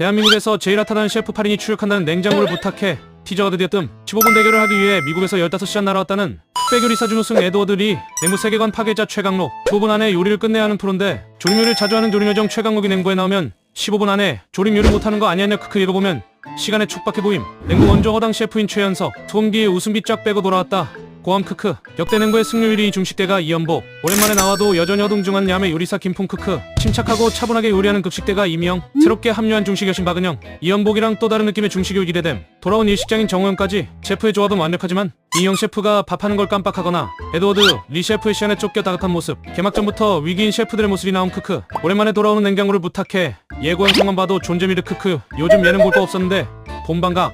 대한민국에서 제일 핫하다는 셰프 8인이 출력한다는 냉장고를 부탁해 티저가 드디어 뜸. 15분 대결을 하기 위해 미국에서 15시간 날아왔다는 흑백 요리사 준우승 에드워드 리, 냉무 세계관 파괴자 최강록. 15분 안에 요리를 끝내야 하는 프로인데 조림 요리를 자주 하는 조림 요정 최강록이 냉부에 나오면 15분 안에 조림 요리 못하는 거 아니었냐 크크. 읽어보면 시간에 촉박해 보임. 냉부 원조 허당 셰프인 최연석. 소음기에 웃음기 쫙 빼고 돌아왔다. 고함 크크. 역대 냉부의 승률 1위 중식대가 이연복. 오랜만에 나와도 여전히 어둥중한 야매 요리사 김풍 크크. 침착하고 차분하게 요리하는 급식대가 이미영. 새롭게 합류한 중식 여신 박은영. 이연복이랑 또 다른 느낌의 중식요 기대됨. 돌아온 일식장인 정호영까지. 셰프의 조합은 완벽하지만 이영 셰프가 밥하는 걸 깜빡하거나 에드워드 리 셰프의 시간에 쫓겨 다급한 모습. 개막전부터 위기인 셰프들의 모습이 나옴 크크. 오랜만에 돌아오는 냉장고를 부탁해. 예고 영상만 봐도 존재미르 크크. 요즘 예능 볼 거 없었는데 본방각.